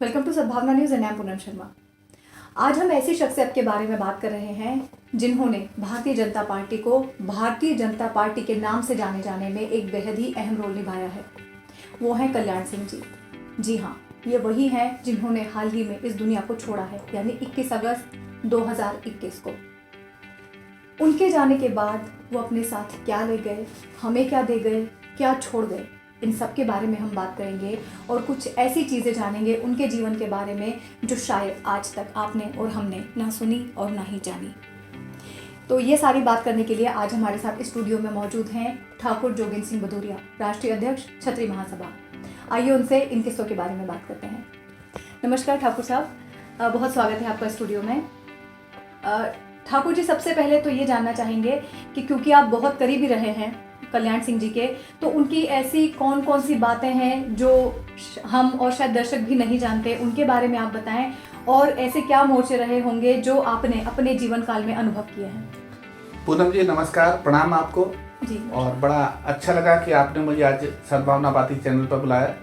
Welcome to सद्भावना news and I am Poonam Sharma. आज हम ऐसी शख्सियत के बारे में बात कर रहे हैं जिन्होंने भारतीय जनता पार्टी को भारतीय जनता पार्टी के नाम से जाने जाने में एक बेहद ही अहम रोल निभाया है। वो हैं कल्याण सिंह जी। जी हाँ, ये वही हैं जिन्होंने हाल ही में इस दुनिया को छोड़ा है, यानी 21 अगस्त 2021 को। उनके जाने के बाद वो अपने साथ क्या ले गए, हमें क्या दे गए, क्या छोड़ गए, इन सब के बारे में हम बात करेंगे और कुछ ऐसी चीज़ें जानेंगे उनके जीवन के बारे में जो शायद आज तक आपने और हमने ना सुनी और ना ही जानी। तो ये सारी बात करने के लिए आज हमारे साथ स्टूडियो में मौजूद हैं ठाकुर जोगेंद्र सिंह भदौरिया, राष्ट्रीय अध्यक्ष क्षत्रिय महासभा। आइए उनसे इन किस्सों के बारे में बात करते हैं। नमस्कार ठाकुर साहब, बहुत स्वागत है आपका स्टूडियो में। ठाकुर जी, सबसे पहले तो ये जानना चाहेंगे कि क्योंकि आप बहुत करीबी रहे हैं कल्याण सिंह जी के, तो उनकी ऐसी कौन कौन सी बातें हैं जो हम और शायद दर्शक भी नहीं जानते, उनके बारे में आप बताएं। और ऐसे क्या मोर्चे रहे होंगे जो आपने अपने जीवन काल में अनुभव किए हैं। पूनम जी नमस्कार, प्रणाम आपको जी। और बड़ा अच्छा लगा कि आपने मुझे आज सद्भावना बाती चैनल पर बुलाया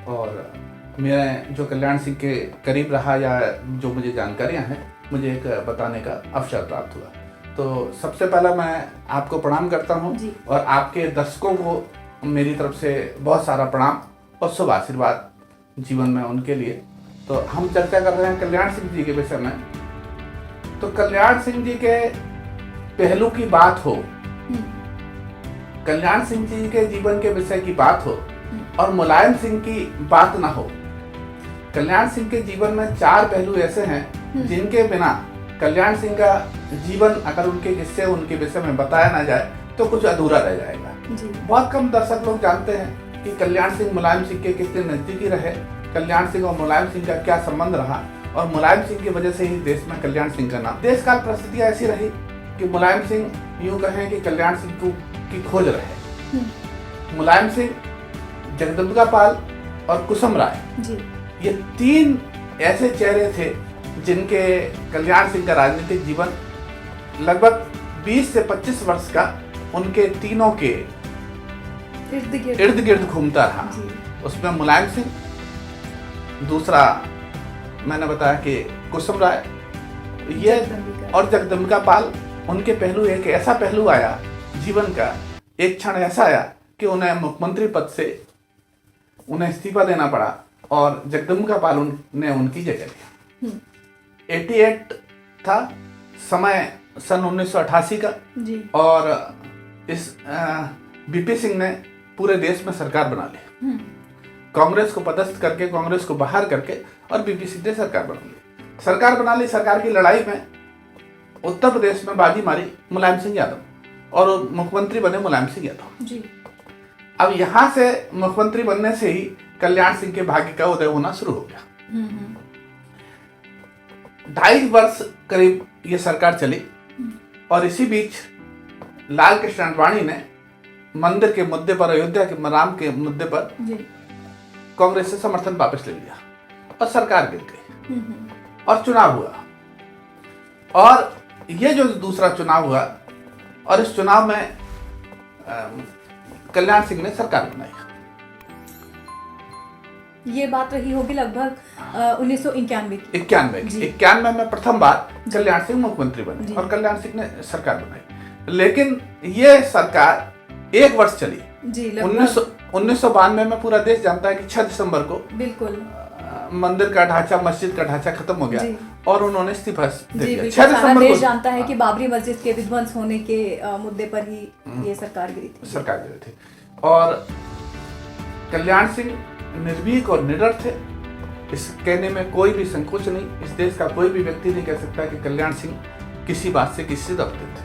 और मैं जो कल्याण सिंह के करीब रहा या जो मुझे जानकारियां हैं मुझे एक बताने का अवसर प्राप्त हुआ। तो सबसे पहला मैं आपको प्रणाम करता हूं और आपके दर्शकों को मेरी तरफ से बहुत सारा प्रणाम और शुभ आशीर्वाद जीवन में उनके लिए। तो हम चर्चा कर रहे हैं कल्याण सिंह जी के विषय में। तो कल्याण सिंह जी के पहलू की बात हो, कल्याण सिंह जी के जीवन के विषय की बात हो और मुलायम सिंह की बात ना हो। कल्याण सिंह के जीवन में 4 पहलू ऐसे हैं जिनके बिना कल्याण सिंह का जीवन, अगर उनके किस्से उनके विषय में बताया ना जाए तो कुछ अधूरा रह जाएगा। बहुत कम दर्शक लोग जानते हैं कि कल्याण सिंह मुलायम सिंह के कितने नजदीकी रहे, कल्याण सिंह और मुलायम सिंह का क्या संबंध रहा और मुलायम सिंह की वजह से ही देश में कल्याण सिंह का नाम, देश काल परिस्थितियां ऐसी रही कि मुलायम सिंह यूं कहें कि कल्याण सिंह की खोज रहे। मुलायम सिंह, जगदम्बिका पाल और कुसुम राय, ये 3 ऐसे चेहरे थे जिनके कल्याण सिंह का राजनीतिक जीवन लगभग 20 से 25 वर्ष का उनके तीनों के इर्द गिर्द घूमता रहा। उसमें मुलायम सिंह, दूसरा मैंने बताया कि कुसुम राय, ये और जगदम्बिका पाल। उनके पहलू एक ऐसा पहलू आया जीवन का, एक क्षण ऐसा आया कि उन्हें मुख्यमंत्री पद से उन्हें इस्तीफा देना पड़ा और जगदम्बिका पाल ने उनकी जगह लिया। 88 था समय, सन 1988 का जी। और इस बीपी सिंह ने पूरे देश में सरकार बना ली, कांग्रेस को पदस्थ करके, कांग्रेस को बाहर करके, और बीपी सिंह ने सरकार बना ली। सरकार की लड़ाई में उत्तर प्रदेश में बाजी मारी मुलायम सिंह यादव और मुख्यमंत्री बने मुलायम सिंह यादव जी। अब यहां से मुख्यमंत्री बनने से ही कल्याण सिंह के भाग्य का उदय होना शुरू हो गया। 2.5 वर्ष करीब ये सरकार चली और इसी बीच लाल कृष्ण आडवाणी ने मंदिर के मुद्दे पर, अयोध्या के राम के मुद्दे पर कांग्रेस से समर्थन वापस ले लिया और सरकार गिर गई और चुनाव हुआ। और ये जो दूसरा चुनाव हुआ और इस चुनाव में कल्याण सिंह ने सरकार बनाई। ये बात रही होगी लगभग 1991 में प्रथम बार कल्याण सिंह मुख्यमंत्री बने और कल्याण सिंह ने सरकार बनाई। लेकिन ये सरकार 1 वर्ष चली जी। 1992 में पूरा देश जानता है कि 6 दिसंबर को बिल्कुल मंदिर का ढांचा, मस्जिद का ढांचा खत्म हो गया और उन्होंने इस्तीफा दे दिया। 6 दिसंबर देश जानता है कि बाबरी मस्जिद के विध्वंस होने के मुद्दे पर ही ये सरकार गिरी थी। और कल्याण सिंह निर्भीक और निडर थे, इस कहने में कोई भी संकोच नहीं। इस देश का कोई भी व्यक्ति नहीं कह सकता कि कल्याण सिंह किसी बात से किसी से दबते थे।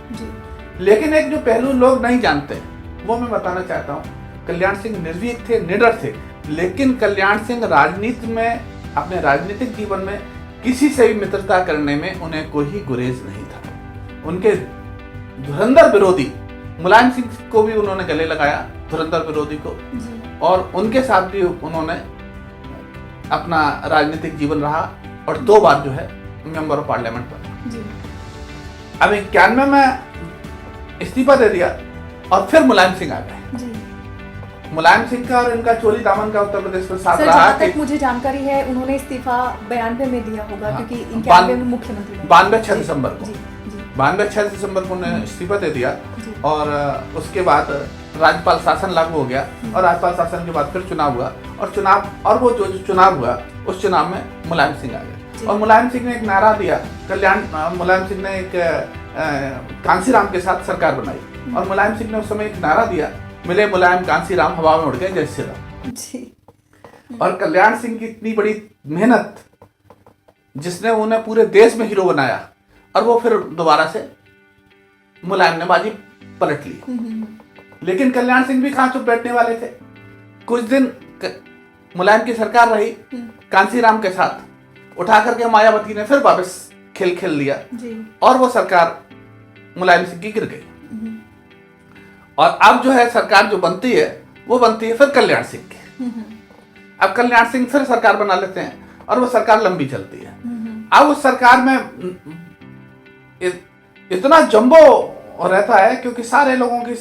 लेकिन एक जो पहलू लोग नहीं जानते वो मैं बताना चाहता हूँ। कल्याण सिंह निर्भीक थे, निडर थे, लेकिन कल्याण सिंह राजनीति में, अपने राजनीतिक जीवन में किसी से भी मित्रता करने में उन्हें कोई गुरेज नहीं था। उनके धुरंधर विरोधी मुलायम सिंह को भी उन्होंने गले लगाया, धुरंधर विरोधी को, और उनके साथ भी उन्होंने अपना राजनीतिक जीवन रहा और 2 बार जो है मेंबर ऑफ पार्लियामेंट बने। अब 91 में इस्तीफा दे दिया और फिर मुलायम सिंह आ गए मुलायम सिंह का और इनका चोली दामन का उत्तर प्रदेश में साथ सर, रहा जहाँ तक कि मुझे जानकारी है उन्होंने इस्तीफा 92 में दिया होगा, हाँ, क्योंकि इनके आगे में मुख्यमंत्री बने। 92 6 दिसंबर को, जी, जी, 92 6 दिसंबर को उन्होंने इस्तीफा दे दिया जी। और उसके बाद राज्यपाल शासन लागू हो गया और राज्यपाल शासन के बाद फिर चुनाव हुआ और वो जो चुनाव हुआ उस चुनाव में मुलायम सिंह आ गए और मुलायम सिंह ने एक नारा दिया, मुलायम सिंह ने एक कांसीराम के साथ सरकार बनाई और मुलायम सिंह ने उस समय एक नारा दिया, मिले मुलायम कांसीराम हवा में उड़ गए जय श्री राम जी। और कल्याण सिंह की इतनी बड़ी मेहनत जिसने उन्हें पूरे देश में हीरो बनाया और वो फिर दोबारा से मुलायम ने बाजी पलट ली। लेकिन कल्याण सिंह भी कहाँ चुप बैठने वाले थे। कुछ दिन मुलायम की सरकार रही कांसीराम के साथ, उठा करके मायावती ने फिर वापस खेल लिया और वो सरकार मुलायम सिंह की गिर गई और अब जो है सरकार जो बनती है वो बनती है फिर कल्याण सिंह की। अब कल्याण सिंह फिर सरकार बना लेते हैं और वो सरकार लंबी चलती है। अब उस सरकार में इतना जंबो रहता है क्योंकि सारे लोगों की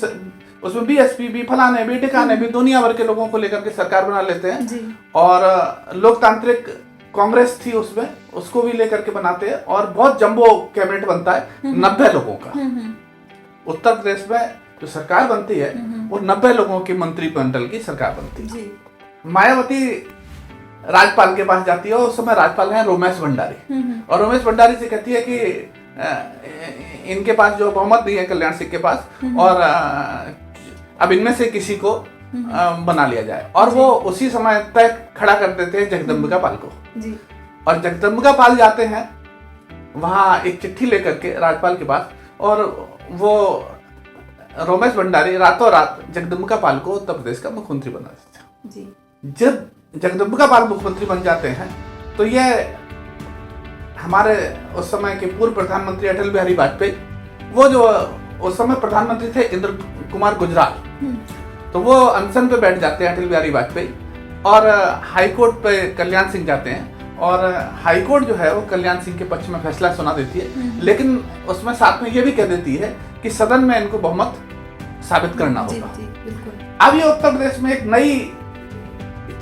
उसमें बीएसपी भी, फलाने भी, ठिकाने भी, दुनिया भर के लोगों को लेकर के सरकार बना लेते हैं और लोकतांत्रिक कांग्रेस थी उसमें, उसको भी लेकर के बनाते हैं और बहुत जंबो कैबिनेट बनता है 90 लोगों का। उत्तर प्रदेश में जो सरकार बनती है वो 90 लोगों की मंत्रिमंडल की सरकार बनती है। मायावती राज्यपाल के पास जाती है और उस समय राज्यपाल हैं रोमेश भंडारी और रोमेश भंडारी से कहती है कि इनके पास जो बहुमत नहीं है कल्याण सिंह के पास और अब इनमें से किसी को बना लिया जाए और वो उसी समय तय खड़ा कर देते हैं जगदम्बिका पाल को और जगदम्बिका पाल जाते हैं वहां एक चिट्ठी लेकर के राज्यपाल के पास और वो रोमेश भंडारी रातों रात जगदम्बिका पाल को उत्तर प्रदेश का मुख्यमंत्री बना देते हैं। जब जगदम्बिका पाल मुख्यमंत्री बन जाते हैं तो ये हमारे उस समय के पूर्व प्रधानमंत्री अटल बिहारी वाजपेयी, वो जो उस समय प्रधानमंत्री थे इंद्र कुमार गुजराल, तो वो अनशन पे बैठ जाते हैं अटल बिहारी वाजपेयी और हाईकोर्ट पे कल्याण सिंह जाते हैं और हाईकोर्ट जो है वो कल्याण सिंह के पक्ष में फैसला सुना देती है, लेकिन उसमें साथ में ये भी कह देती है कि सदन में इनको बहुमत साबित करना होगा। अब ये उत्तर प्रदेश में एक नई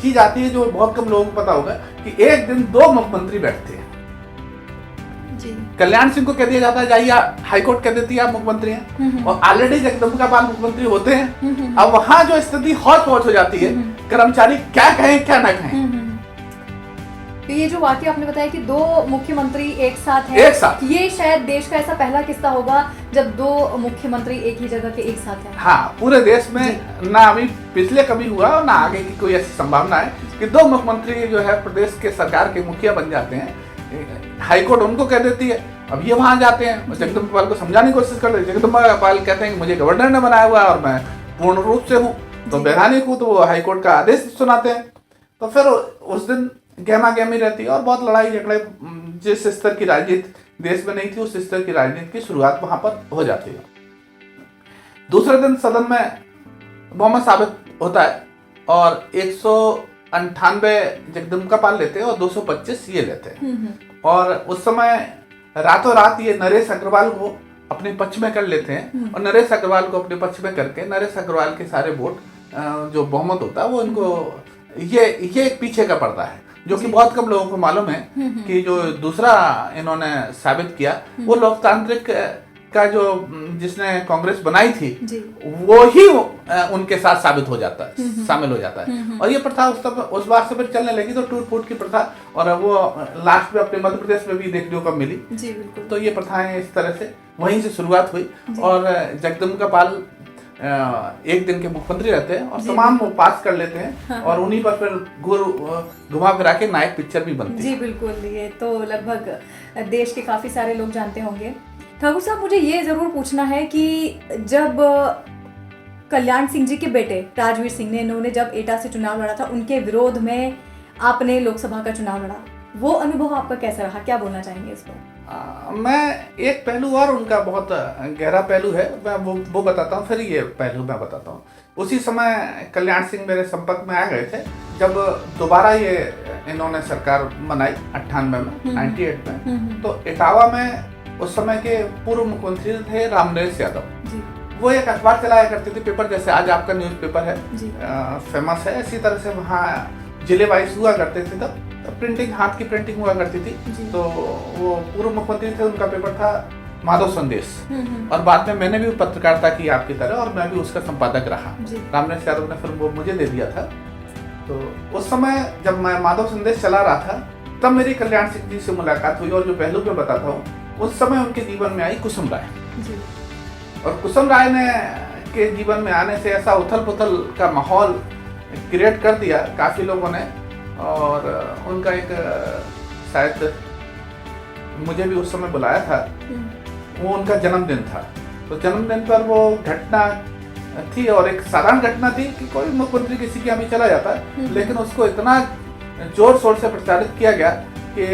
चीज आती है जो बहुत कम लोगों को पता होगा कि एक दिन 2 मुख्यमंत्री बैठते हैं। कल्याण सिंह को कह दिया जाता है जाइए, हाईकोर्ट कह देती है आप मुख्यमंत्री हैं और ऑलरेडी जगदम्बिका पाल मुख्यमंत्री होते हैं। अब वहां जो स्थिति हॉट पॉट हो जाती है, कर्मचारी क्या कहें क्या ना कहें। तो ये जो वाकया आपने बताया कि 2 मुख्यमंत्री एक साथ हैं, एक साथ, ये शायद देश का ऐसा पहला किस्सा होगा जब 2 मुख्यमंत्री एक ही जगह के एक साथ हैं। हाँ, पूरे देश में ना अभी पिछले कभी हुआ और ना आगे की कोई ऐसी संभावना है कि 2 मुख्यमंत्री जो है प्रदेश के सरकार के मुखिया बन जाते हैं। हाईकोर्ट उनको कह देती है, अब ये वहां जाते हैं जगदम्बिका पाल को समझाने की कोशिश करते हैं। जगदम्बिका पाल कहते हैं कि मुझे गवर्नर ने बनाया हुआ है और मैं पूर्ण रूप से हूँ तो वैधानिक हूँ, तो वो हाईकोर्ट का आदेश सुनाते हैं। तो फिर उस दिन गहमा गहमी रहती है और बहुत लड़ाई झगड़े, जिस स्तर की राजनीति देश में नहीं थी उस स्तर की राजनीति की शुरुआत वहां पर हो जाती है। दूसरे दिन सदन में बहुमत साबित होता है और 198 जगदम्बिका पाल लेते हैं और 225 ये लेते हैं और उस समय रातों रात ये नरेश अग्रवाल को अपने पक्ष में कर लेते हैं और नरेश अग्रवाल को अपने पक्ष में करके नरेश अग्रवाल के सारे वोट जो बहुमत होता है वो इनको ये एक पीछे का पर्दा है जो कि बहुत कम लोगों को मालूम है कि जो दूसरा इन्होंने साबित किया वो लोकतांत्रिक का जो जिसने कांग्रेस बनाई थी वो ही उनके साथ साबित हो जाता है, शामिल हो जाता है और ये प्रथा उस बार से फिर चलने लगी। तो टूट फूट की प्रथा और वो लास्ट में अपने मध्य प्रदेश में भी देखने को मिली। तो ये प्रथाएं इस तरह से वहीं से शुरुआत हुई और जगदम्बिका पाल एक दिन के मुख्यमंत्री रहते हैं और तमाम वो पास कर लेते हैं और उन्हीं पर फिर घुमा फिरा के नायक पिक्चर भी बनती है। जी बिल्कुल, ये तो लगभग देश के काफी सारे लोग जानते होंगे। ठाकुर साहब, मुझे ये जरूर पूछना है कि जब कल्याण सिंह जी के बेटे राजवीर सिंह ने इन्होंने जब एटा से चुनाव लड़ा था, उनके विरोध में आपने लोकसभा का चुनाव लड़ा, वो अनुभव आपका कैसा रहा, क्या बोलना चाहेंगे इस पर? मैं एक पहलू और उनका बहुत गहरा पहलू है, मैं वो बताता हूँ, फिर ये पहलू मैं बताता हूँ। उसी समय कल्याण सिंह मेरे संपर्क में आ गए थे जब दोबारा ये इन्होंने सरकार बनाई 98 में। तो इटावा में उस समय के पूर्व मुख्यमंत्री थे रामनरेश यादव, वो एक अखबार चलाया करती थी, पेपर जैसे आज आपका न्यूज़पेपर है, जी। फेमस है, इसी तरह से वहाँ जिले वाइज हुआ करते थे। तब प्रिंटिंग, हाथ की प्रिंटिंग हुआ करती थी। जी। तो वो पूर्व मुख्यमंत्री थे, उनका पेपर था माधव संदेश। और बाद में मैंने भी पत्रकारिता की आपकी तरह, और मैं भी उसका संपादक रहा। रामनेश यादव ने फिर वो मुझे दे दिया था। तो उस समय जब मैं माधव संदेश चला रहा था, तब मेरी कल्याण सिंह जी से मुलाकात हुई। और जो पहलू मैं बताता हूँ, उस समय उनके जीवन में आई कुसुम राय। और कुसुम राय ने के जीवन में आने से ऐसा उथल पुथल का माहौल क्रिएट कर दिया काफ़ी लोगों ने। और उनका एक शायद मुझे भी उस समय बुलाया था, वो उनका जन्मदिन था। तो जन्मदिन पर वो घटना थी, और एक साधारण घटना थी कि कोई मुख्यमंत्री किसी के यहाँ भी चला जाता, लेकिन उसको इतना जोर शोर से प्रचारित किया गया कि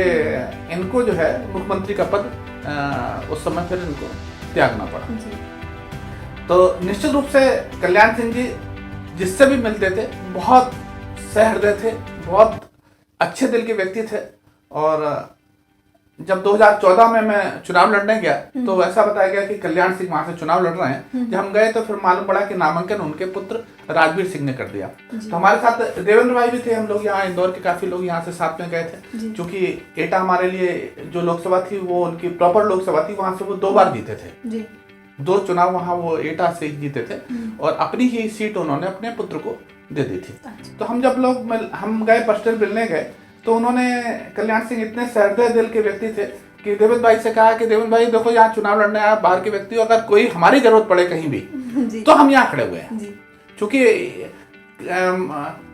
इनको जो है मुख्यमंत्री का पद उस समय फिर इनको त्यागना पड़ा। तो निश्चित रूप से कल्याण सिंह जी जिससे भी मिलते थे बहुत सहृदय थे, बहुत अच्छे दिल के व्यक्ति थे। और जब 2014 में मैं चुनाव लड़ने गया तो ऐसा बताया गया कि कल्याण सिंह वहां से चुनाव लड़ रहे हैं। जब हम गए तो फिर मालूम पड़ा कि नामांकन उनके पुत्र राजवीर सिंह ने कर दिया। तो हमारे साथ देवेंद्र भाई भी थे, हम लोग यहाँ इंदौर के काफी लोग यहाँ से साथ में गए थे, क्योंकि एटा हमारे लिए जो लोकसभा थी वो उनकी प्रॉपर लोकसभा थी। वहां से वो 2 बार जीते थे, 2 चुनाव वहां वो एटा से जीते थे, और अपनी ही सीट उन्होंने अपने पुत्र को दे दी थी। तो हम जब लोग हम गए पर्सनल मिलने गए, तो उन्होंने कल्याण सिंह इतने सहृदय दिल के व्यक्ति थे कि देवेंद्र भाई से कहा कि देवेंद्र भाई देखो, यहाँ चुनाव लड़ने आया बाहर के व्यक्ति, अगर कोई हमारी जरूरत पड़े कहीं भी तो हम यहाँ खड़े हुए हैं। क्योंकि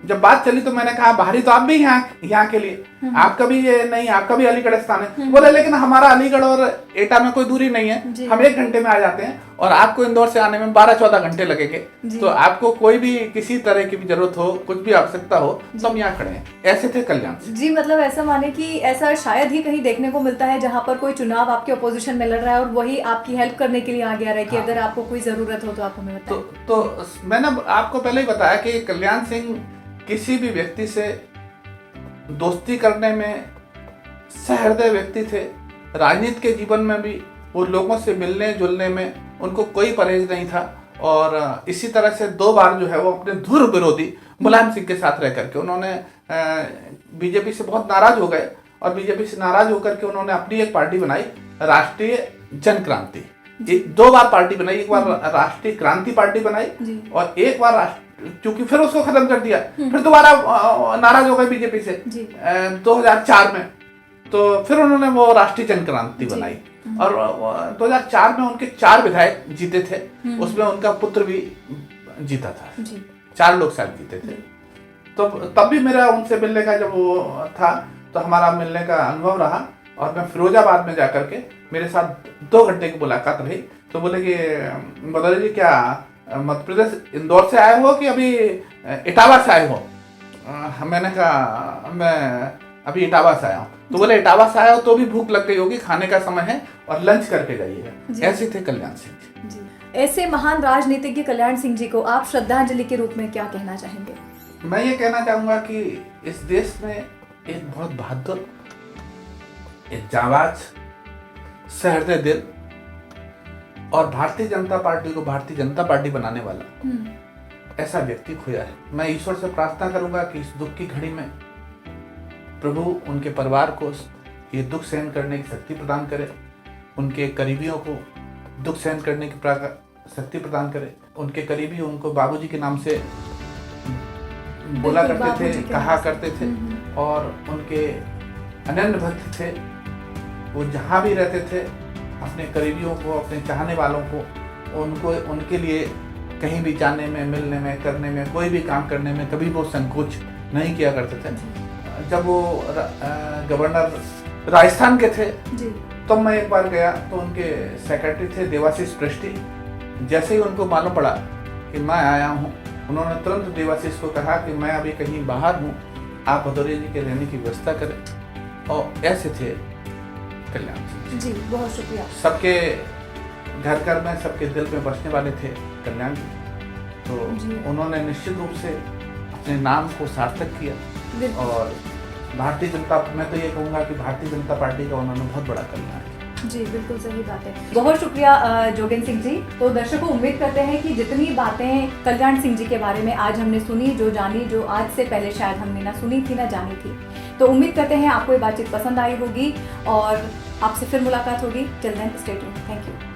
जब बात चली तो मैंने कहा बाहरी तो आप भी यहाँ के लिए, आपका भी ये नहीं, आपका भी अलीगढ़ स्थान है। बोले लेकिन हमारा अलीगढ़ और एटा में कोई दूरी नहीं है, हम 1 घंटे में आ जाते हैं, और आपको इंदौर से आने में 12-14 घंटे लगेंगे। तो आपको कोई भी किसी तरह की भी जरूरत हो, कुछ भी आवश्यकता हो, तो हम यहाँ खड़े हैं। ऐसे थे कल्याण जी। मतलब ऐसा माने कि ऐसा शायद ही कहीं देखने को मिलता है जहाँ पर कोई चुनाव आपके अपोजिशन में लड़ रहा है और वही आपकी हेल्प करने के लिए आ गया रहे कि अगर आपको कोई जरूरत हो तो आप हमें बताएं। तो मैंने आपको पहले ही बताया कि कल्याण सिंह किसी भी व्यक्ति से दोस्ती करने में सहृदय व्यक्ति थे। राजनीति के जीवन में भी वो लोगों से मिलने जुलने में उनको कोई परहेज नहीं था। और इसी तरह से 2 बार जो है वो अपने धुर विरोधी मुलायम सिंह के साथ रह करके उन्होंने बीजेपी से बहुत नाराज हो गए, और बीजेपी से नाराज होकर के उन्होंने अपनी एक पार्टी बनाई, राष्ट्रीय जन क्रांति। 2 बार पार्टी बनाई, एक बार राष्ट्रीय क्रांति पार्टी बनाई, और एक बार क्योंकि फिर उसको खत्म कर दिया, फिर दोबारा नाराज हो गए बीजेपी से 2004 में। तो फिर उन्होंने वो राष्ट्रीय जन क्रांति बनाई, और 2004 में उनके 4 विधायक जीते थे, उसमें उनका पुत्र भी जीता था, 4 लोग शायद जीते थे। तो तब भी मेरा उनसे मिलने का जब वो था तो हमारा मिलने का अनुभव रहा। और मैं फिरोजाबाद में जाकर के मेरे साथ 2 घंटे की मुलाकात रही। तो बोले कि बदौली जी क्या मध्य प्रदेश इंदौर से आए हो कि अभी इटावा से आए हो? मैंने कहा मैं अभी इटावा से आया हूँ। तो बोले इटावा से आया हो तो भी भूख लग गई होगी, खाने का समय है और लंच करके जाइएगा। ऐसे थे कल्याण सिंह जी। ऐसे महान राजनीतिज्ञ कल्याण सिंह जी को आप श्रद्धांजलि के रूप में क्या कहना चाहेंगे? मैं ये कहना चाहूंगा कि इस देश में एक बहुत बहादुर, एक जाबाज, सहृदय दिल और भारतीय जनता पार्टी को भारतीय जनता पार्टी बनाने वाला ऐसा व्यक्ति खोया है। मैं ईश्वर से प्रार्थना करूंगा कि इस दुख की घड़ी में प्रभु उनके परिवार को ये दुख सहन करने की शक्ति प्रदान करे, उनके करीबियों को दुख सहन करने की शक्ति प्रदान करे। उनके करीबी उनको बाबूजी के नाम से बोला करते थे, कहा करते थे, और उनके अनन्य भक्त थे। वो जहाँ भी रहते थे अपने करीबियों को, अपने चाहने वालों को, उनको उनके लिए कहीं भी जाने में, मिलने में, करने में, कोई भी काम करने में कभी वो संकोच नहीं किया करते थे। जब वो गवर्नर राजस्थान के थे तो मैं एक बार गया तो उनके सेक्रेटरी थे देवाशीष पृष्टि। जैसे ही उनको मालूम पड़ा कि मैं आया हूँ, उन्होंने तुरंत देवाशीष को कहा कि मैं अभी कहीं बाहर हूँ, आप भदौरिया जी के रहने की व्यवस्था करें। और ऐसे थे कल्याण सिंह जी। बहुत शुक्रिया। सबके घर घर में, सबके दिल में बसने वाले थे कल्याण जी। तो उन्होंने निश्चित रूप से अपने नाम को सार्थक किया, और भारतीय जनता, मैं तो ये कहूँगा कि भारतीय जनता पार्टी का उन्होंने बहुत बड़ा कल्याण किया। जी, बिल्कुल सही बात है। बहुत शुक्रिया जोगेन सिंह जी। तो दर्शकों, उम्मीद करते हैं कि जितनी बातें कल्याण सिंह जी के बारे में आज हमने सुनी, जो जानी, जो आज से पहले शायद हमने ना सुनी थी ना जानी थी, तो उम्मीद करते हैं आपको ये बातचीत पसंद आई होगी और आपसे फिर मुलाकात होगी। Till then stay tuned. Thank you.